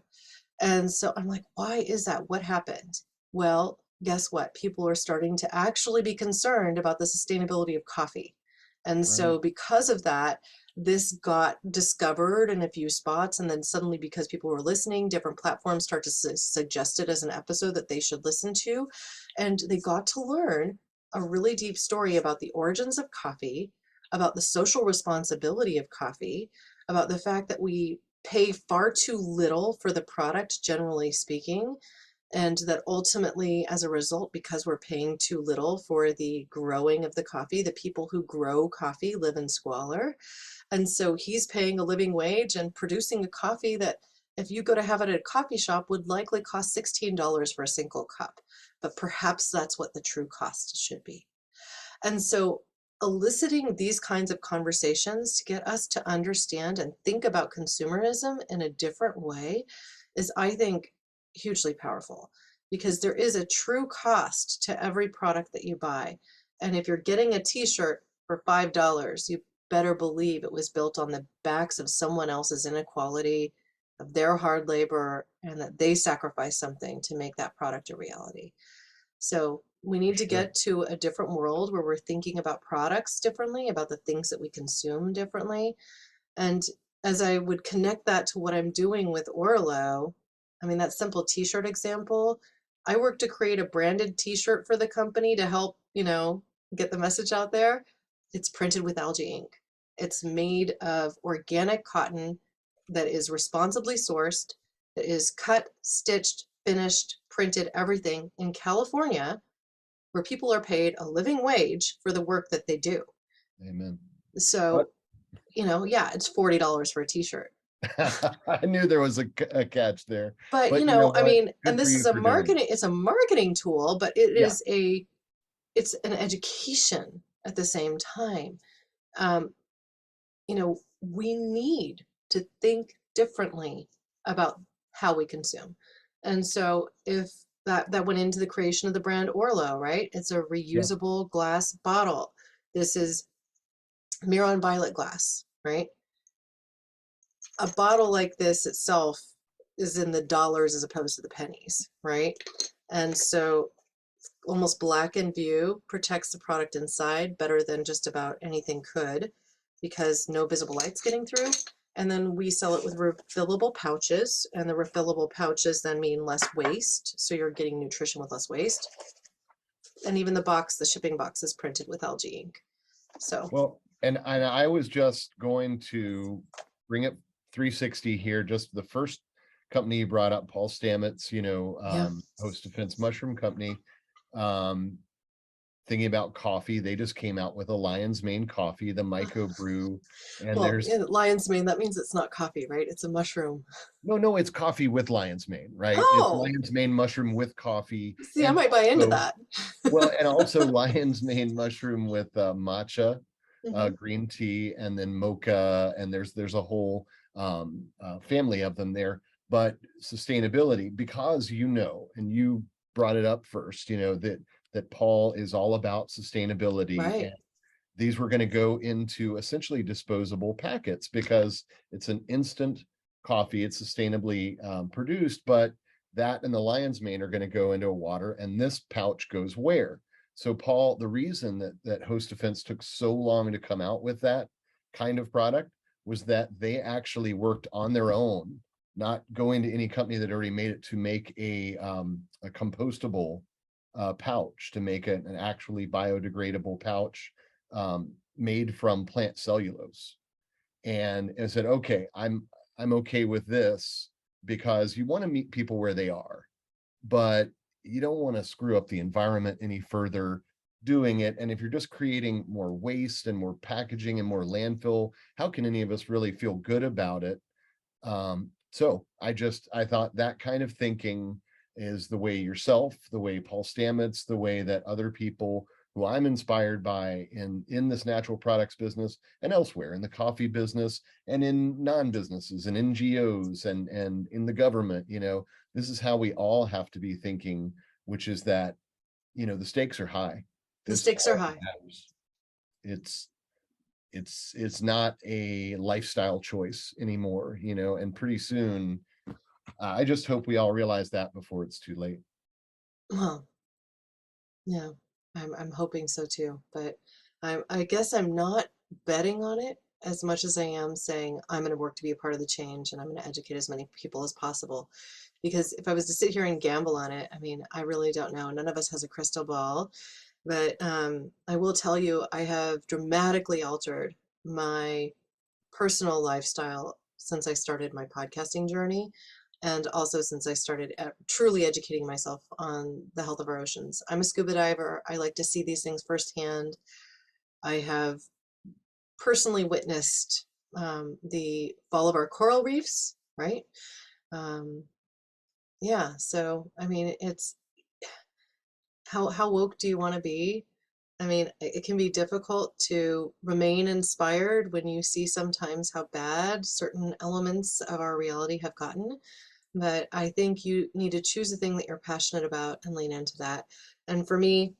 And so I'm like, why is that? What happened? Well, guess what? People are starting to actually be concerned about the sustainability of coffee. And Right. so because of that, this got discovered in a few spots. And then suddenly, because people were listening, different platforms start to suggest it as an episode that they should listen to. And they got to learn a really deep story about the origins of coffee, about the social responsibility of coffee, about the fact that we pay far too little for the product, generally speaking, and that ultimately, as a result, because we're paying too little for the growing of the coffee, the people who grow coffee live in squalor. And so he's paying a living wage and producing a coffee that, if you go to have it at a coffee shop, would likely cost $16 for a single cup. But perhaps that's what the true cost should be. And so eliciting these kinds of conversations to get us to understand and think about consumerism in a different way is, I think, hugely powerful, because there is a true cost to every product that you buy. And if you're getting a t-shirt for $5, you better believe it was built on the backs of someone else's inequality, of their hard labor, and that they sacrificed something to make that product a reality. So we need to Sure. get to a different world where we're thinking about products differently, about the things that we consume differently. And as I would connect that to what I'm doing with Orlo, I mean, that simple t-shirt example, I work to create a branded t-shirt for the company to help, get the message out there. It's printed with algae ink. It's made of organic cotton that is responsibly sourced, that is cut, stitched, finished, printed, everything in California, where people are paid a living wage for the work that they do. Amen. So, yeah, it's $40 for a t-shirt. I knew there was a catch there, But, but you know I what? mean, and Good for this you is for doing it. it's a marketing tool, but it Yeah, is it's an education at the same time. Um, we need to think differently about how we consume. And so if that went into the creation of the brand Örlö, right? It's a Yeah. reusable glass bottle. This is Miron violet glass, right? A bottle like this itself is in the dollars as opposed to the pennies, right? And so almost black in view protects the product inside better than just about anything could, because no visible light's getting through. And then we sell it with refillable pouches, and the refillable pouches then mean less waste, so you're getting nutrition with less waste. And even the box, the shipping box, is printed with algae ink. So Well, and I was just going to bring up 360 here, just the first company you brought up, Paul Stamets, yeah, Host Defense Mushroom Company. Thinking about coffee, they just came out with a Lion's Mane coffee, the Myco brew, and well, there's in lion's mane, that means it's not coffee, right? It's a mushroom. no, it's coffee with Lion's Mane, right? It's Oh, Lion's Mane mushroom with coffee, see, I and might buy into also, that. well, and also Lion's Mane mushroom with matcha, Mhm. green tea, and then mocha, and there's a whole family of them there. But sustainability, because and you brought it up first, that Paul is all about sustainability, Right. and these were going to go into essentially disposable packets because it's an instant coffee, it's sustainably produced, but that and the Lion's Mane are going to go into a water, and this pouch goes where? So Paul, the reason that Host Defense took so long to come out with that kind of product was that they actually worked on their own, not going to any company that already made it, to make a compostable pouch, to make an actually biodegradable pouch made from plant cellulose. And I said, okay, I'm okay with this, because you want to meet people where they are, but you don't want to screw up the environment any further doing it. And if you're just creating more waste and more packaging and more landfill, how can any of us really feel good about it? So I thought that kind of thinking is the way yourself, the way Paul Stamets, the way that other people who I'm inspired by in this natural products business and elsewhere in the coffee business and in non-businesses and NGOs and in the government, this is how we all have to be thinking, which is that, the stakes are high. The This stakes are all high. matters. It's not a lifestyle choice anymore, and pretty soon, I just hope we all realize that before it's too late. Well, yeah, I'm hoping so too, but I guess I'm not betting on it as much as I am saying I'm going to work to be a part of the change, and I'm going to educate as many people as possible. Because if I was to sit here and gamble on it, I mean, I really don't know. None of us has a crystal ball, but I will tell you, I have dramatically altered my personal lifestyle since I started my podcasting journey, and also since I started truly educating myself on the health of our oceans. I'm a scuba diver. I like to see these things firsthand. I have personally witnessed the fall of our coral reefs, right? Um, yeah, so I mean, it's how woke do you want to be? I mean, it can be difficult to remain inspired when you see sometimes how bad certain elements of our reality have gotten. But I think you need to choose the thing that you're passionate about and lean into that. And for me,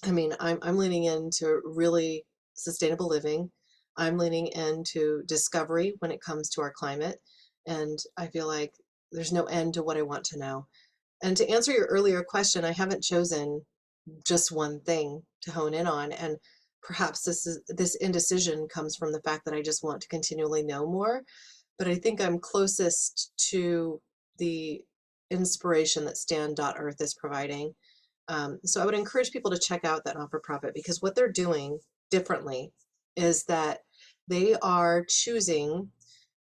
I mean, I'm leaning into really sustainable living. I'm leaning into discovery when it comes to our climate. And I feel like there's no end to what I want to know. And to answer your earlier question, I haven't chosen just one thing to hone in on, and perhaps this indecision comes from the fact that I just want to continually know more, but I think I'm closest to the inspiration that stand.earth is providing. So I would encourage people to check out that not-for-profit, because what they're doing differently is that they are choosing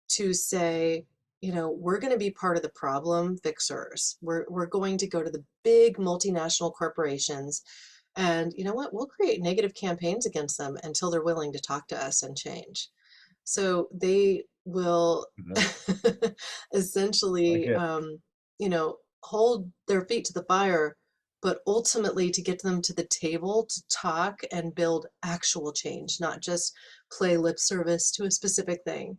to say, we're going to be part of the problem fixers. We're going to go to the big multinational corporations, and you know what? We'll create negative campaigns against them until they're willing to talk to us and change. So they will Like essentially, it. hold their feet to the fire, but ultimately to get them to the table to talk and build actual change, not just play lip service to a specific thing.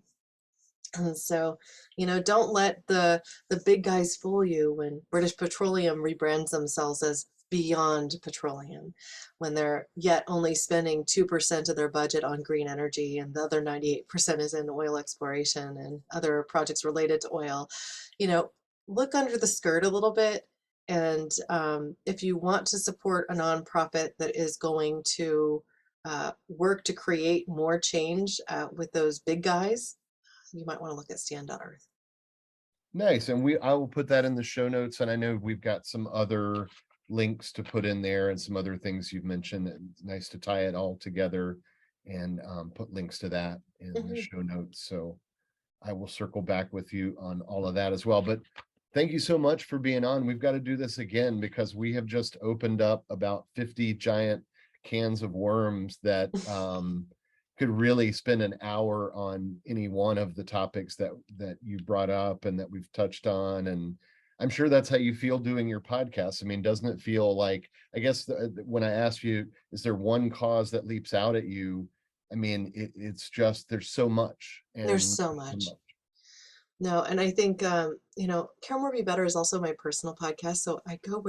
And so, don't let the big guys fool you when British Petroleum rebrands themselves as Beyond Petroleum, when they're yet only spending 2% of their budget on green energy, and the other 98% is in oil exploration and other projects related to oil. Look under the skirt a little bit. And if you want to support a nonprofit that is going to work to create more change with those big guys, you might want to look at stand.earth. Nice. And I will put that in the show notes. And I know we've got some other links to put in there and some other things you've mentioned. It's nice to tie it all together and put links to that in the show notes. So I will circle back with you on all of that as well. But thank you so much for being on. We've got to do this again because we have just opened up about 50 giant cans of worms that could really spend an hour on any one of the topics that you brought up and that we've touched on. And I'm sure that's how you feel doing your podcast. I mean, doesn't it feel like, I guess when I asked you, is there one cause that leaps out at you? I mean, it's just, there's so much. There's so much. No, and I think, Care More Be Better is also my personal podcast. So I go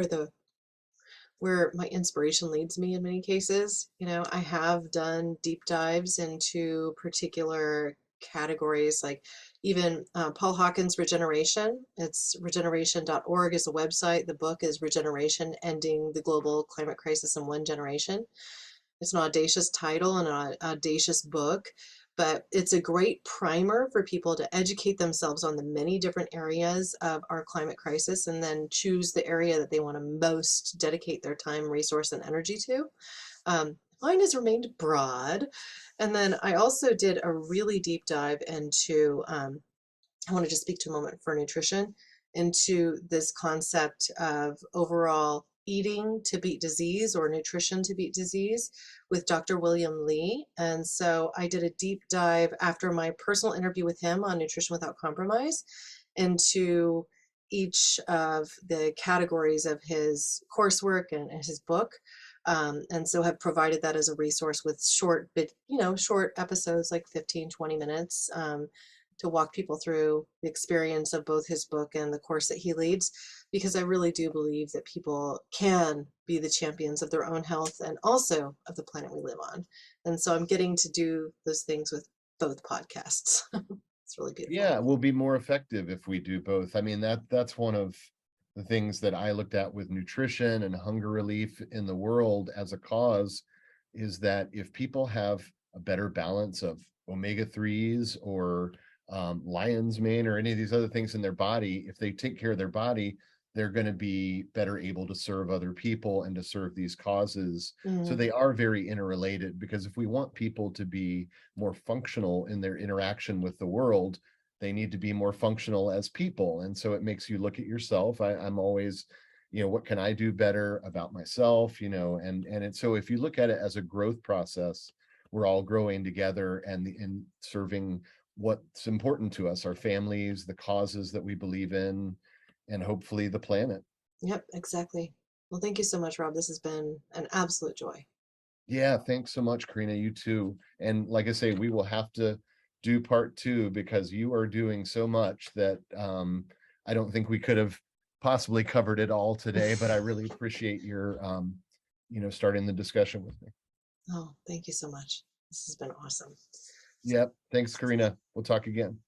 where my inspiration leads me in many cases. I have done deep dives into particular categories, like even Paul Hawkins' Regeneration. It's regeneration.org is a website. The book is Regeneration, Ending the Global Climate Crisis in One Generation. It's an audacious title and an audacious book, but it's a great primer for people to educate themselves on the many different areas of our climate crisis and then choose the area that they want to most dedicate their time, resource, and energy to. Mine has remained broad. And then I also did a really deep dive into, I want to just speak to a moment for nutrition, into this concept of overall eating to beat disease or nutrition to beat disease with Dr. William Lee. And so I did a deep dive after my personal interview with him on Nutrition Without Compromise into each of the categories of his coursework and his book. And so have provided that as a resource with short episodes, like 15, 20 minutes, to walk people through the experience of both his book and the course that he leads, because I really do believe that people can be the champions of their own health and also of the planet we live on. And so I'm getting to do those things with both podcasts. It's really beautiful. Yeah, we'll be more effective if we do both. I mean, that's one of the things that I looked at with nutrition and hunger relief in the world as a cause, is that if people have a better balance of omega-3s or lion's mane or any of these other things in their body, if they take care of their body, they're going to be better able to serve other people and to serve these causes. So they are very interrelated, because if we want people to be more functional in their interaction with the world, they need to be more functional as people. And so it makes you look at yourself. I'm always, what can I do better about myself? And so if you look at it as a growth process, we're all growing together and serving what's important to us, our families, the causes that we believe in, and hopefully the planet. Yep, exactly. Well, thank you so much, Rob. This has been an absolute joy. Yeah, thanks so much, Karina. You too. And like I say, we will have to do part 2, because you are doing so much that I don't think we could have possibly covered it all today, but I really appreciate your starting the discussion with me. Oh, thank you so much. This has been awesome. Yep. Thanks, Karina. We'll talk again.